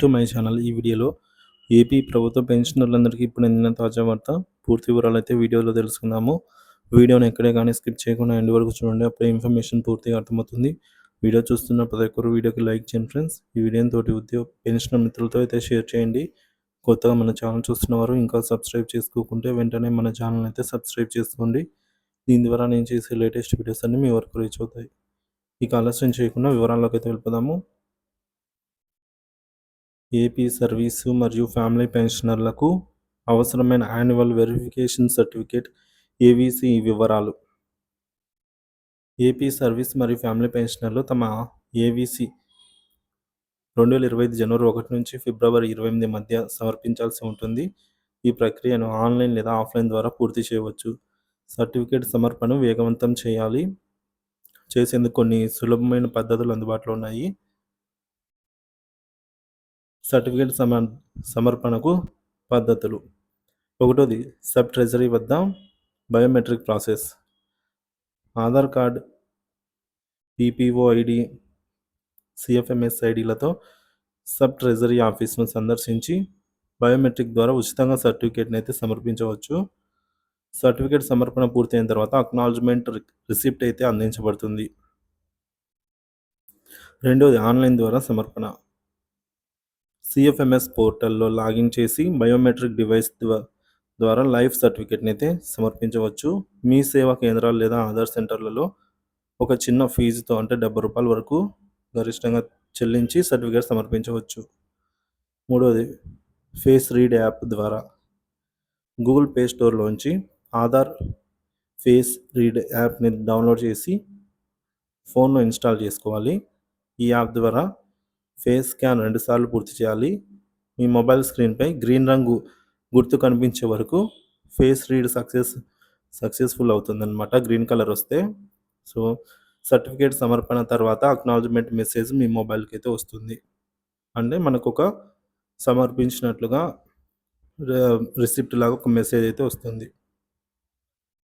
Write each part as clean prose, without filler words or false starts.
To my channel. ఈ వీడియోలో AP ప్రభుత్వ పెన్షనర్లందరికీ ఇప్పుడు అందిన తాజా వార్త. పూర్తి వివరాలైతే వీడియోలో తెలుసుకుందాము. వీడియోని ఎక్కడే కానీ స్కిప్ చేయకుండా ఎండ్ వరకు చూడండి. అప్పుడే ఇన్ఫర్మేషన్ పూర్తిగా అర్థమవుతుంది. వీడియో చూస్తున్న ప్రతి ఒక్కరు వీడియోకి లైక్ చేయండి ఫ్రెండ్స్. ఈ వీడియోని తోటి ఉద్యోగ పెన్షనర్ మిత్రులతో అయితే షేర్ చేయండి. కొత్తగా మన ఛానల్ చూస్తున్నవారు ఇంకా సబ్స్క్రైబ్ చేసుకోకుంటే వెంటనే మన ఛానల్ అయితే సబ్స్క్రైబ్ చేసుకోండి. దీని ద్వారా నేను చేసే లేటెస్ట్ వీడియోస్ అన్నీ మీ వరకు రీచ్ అవుతాయి. ఇక ఆలస్యం చేయకుండా వివరాల్లోకి అయితే వెళ్ళిపోదాము. ఏపీ సర్వీసు మరియు ఫ్యామిలీ పెన్షనర్లకు అవసరమైన యాన్యువల్ వెరిఫికేషన్ సర్టిఫికేట్ ఏవీసీ వివరాలు. ఏపీ సర్వీస్ మరియు ఫ్యామిలీ పెన్షనర్లు తమ ఏవీసీ 2025 జనవరి 1 నుంచి ఫిబ్రవరి 28 మధ్య సమర్పించాల్సి ఉంటుంది. ఈ ప్రక్రియను ఆన్లైన్ లేదా ఆఫ్లైన్ ద్వారా పూర్తి చేయవచ్చు. సర్టిఫికేట్ సమర్పణను వేగవంతం చేసేందుకు కొన్ని సులభమైన పద్ధతులు అందుబాటులో ఉన్నాయి. సర్టిఫికేట్ సమర్పణకు పద్ధతులు. ఒకటోది, సబ్ ట్రెజరీ వద్ద biometric process. Aadhaar card, PPO ID, CFMS ఐడీలతో సబ్ ట్రెజరీ ఆఫీస్ను సందర్శించి బయోమెట్రిక్ ద్వారా ఉచితంగా సర్టిఫికేట్ని అయితే సమర్పించవచ్చు. సర్టిఫికేట్ సమర్పణ పూర్తయిన తర్వాత అక్నాలజ్మెంట్ రిసిప్ట్ అయితే అందించబడుతుంది. రెండోది, ఆన్లైన్ ద్వారా సమర్పణ. సిఎఫ్ఎంఎస్ పోర్టల్లో లాగిన్ చేసి బయోమెట్రిక్ డివైస్ ద్వారా లైవ్ సర్టిఫికేట్ని అయితే సమర్పించవచ్చు. మీ సేవా కేంద్రాలు లేదా ఆధార్ సెంటర్లలో ఒక చిన్న ఫీజుతో అంటే ₹70 వరకు గరిష్టంగా చెల్లించి సర్టిఫికేట్ సమర్పించవచ్చు. మూడవది, ఫేస్ రీడ్ యాప్ ద్వారా. గూగుల్ ప్లే స్టోర్లోంచి ఆధార్ ఫేస్ రీడ్ యాప్ని డౌన్లోడ్ చేసి ఫోన్లో ఇన్స్టాల్ చేసుకోవాలి. ఈ యాప్ ద్వారా ఫేస్ స్కాన్ 2 సార్లు పూర్తి చేయాలి. మీ మొబైల్ స్క్రీన్పై గ్రీన్ రంగు గుర్తు కనిపించే వరకు ఫేస్ రీడ్ సక్సెస్ఫుల్ అవుతుందన్నమాట. గ్రీన్ కలర్ వస్తే సో సర్టిఫికేట్ సమర్పణ తర్వాత అక్నాలజ్మెంట్ మెసేజ్ మీ మొబైల్కి అయితే వస్తుంది. అంటే మనకు ఒక సమర్పించినట్లుగా రిసిప్ట్ లాగా ఒక మెసేజ్ అయితే వస్తుంది.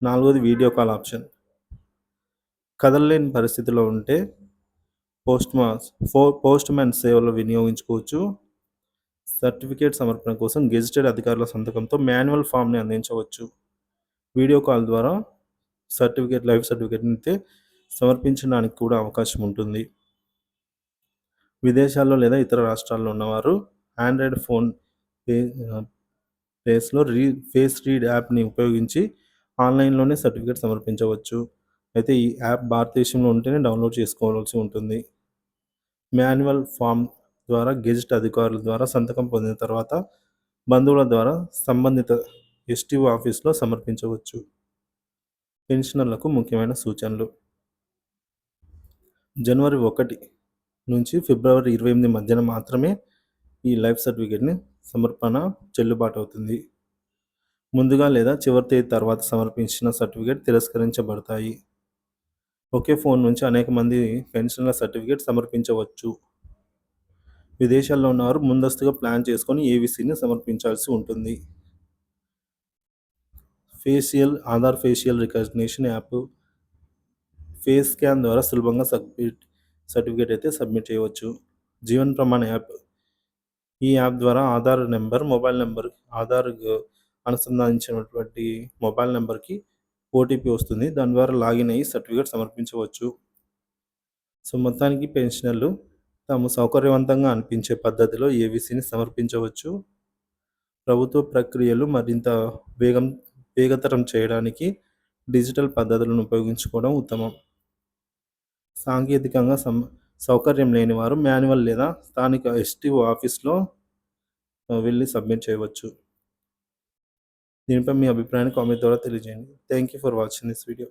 నాలుగోది, వీడియో కాల్ ఆప్షన్. కదలలేని పరిస్థితిలో ఉంటే పోస్ట్ మ్యాన్ సేవలు వినియోగించుకోవచ్చు. సర్టిఫికేట్ సమర్పణ కోసం గెజిటెడ్ అధికారుల సంతకంతో మాన్యువల్ ఫామ్ని అందించవచ్చు. వీడియో కాల్ ద్వారా లైవ్ సర్టిఫికేట్ని అయితే సమర్పించడానికి కూడా అవకాశం ఉంటుంది. విదేశాల్లో లేదా ఇతర రాష్ట్రాల్లో ఉన్నవారు ఆండ్రాయిడ్ ఫోన్ ప్లేస్లో ఫేస్ రీడ్ యాప్ని ఉపయోగించి ఆన్లైన్లోనే సర్టిఫికేట్ సమర్పించవచ్చు. అయితే ఈ యాప్ భారతదేశంలో ఉంటేనే డౌన్లోడ్ చేసుకోవాల్సి ఉంటుంది. మాన్యువల్ ఫామ్ ద్వారా గెజిట్ అధికారుల ద్వారా సంతకం పొందిన తర్వాత బంధువుల ద్వారా సంబంధిత ఎస్టీఓ ఆఫీస్లో సమర్పించవచ్చు. పెన్షనర్లకు ముఖ్యమైన సూచనలు. జనవరి 1 నుంచి ఫిబ్రవరి 28 మధ్యన మాత్రమే ఈ లైఫ్ సర్టిఫికేట్ని సమర్పణ చెల్లుబాటు అవుతుంది. ముందుగా లేదా చివరి తేదీ తర్వాత సమర్పించిన సర్టిఫికేట్ తిరస్కరించబడతాయి. ఒకే ఫోన్ నుంచి అనేక మంది పెన్షన్ల సర్టిఫికేట్ సమర్పించవచ్చు. విదేశాల్లో ఉన్నవారు ముందస్తుగా ప్లాన్ చేసుకొని ఏవీసీని సమర్పించాల్సి ఉంటుంది. Aadhaar facial recognition app, face scan ద్వారా సులభంగా సర్టిఫికేట్ అయితే సబ్మిట్ చేయవచ్చు. జీవన్ ప్రమాణ యాప్. ఈ యాప్ ద్వారా Aadhaar number, mobile number, Aadhaar అనుసంధానించినటువంటి మొబైల్ నెంబర్కి ఓటీపీ వస్తుంది. దాని ద్వారా లాగిన్ అయ్యి సర్టిఫికేట్ సమర్పించవచ్చు. సో మొత్తానికి పెన్షనర్లు తాము సౌకర్యవంతంగా అనిపించే పద్ధతిలో ఏవీసీని సమర్పించవచ్చు. ప్రభుత్వ ప్రక్రియలు మరింత వేగతరం చేయడానికి డిజిటల్ పద్ధతులను ఉపయోగించుకోవడం ఉత్తమం. సాంకేతికంగా సౌకర్యం లేని వారు మాన్యువల్ లేదా స్థానిక ఎస్టీఓ ఆఫీస్లో వెళ్ళి సబ్మిట్ చేయవచ్చు. దీనిపై మీ అభిప్రాయాన్ని కామెంట్ ద్వారా తెలియజేయండి. Thank you for watching this video.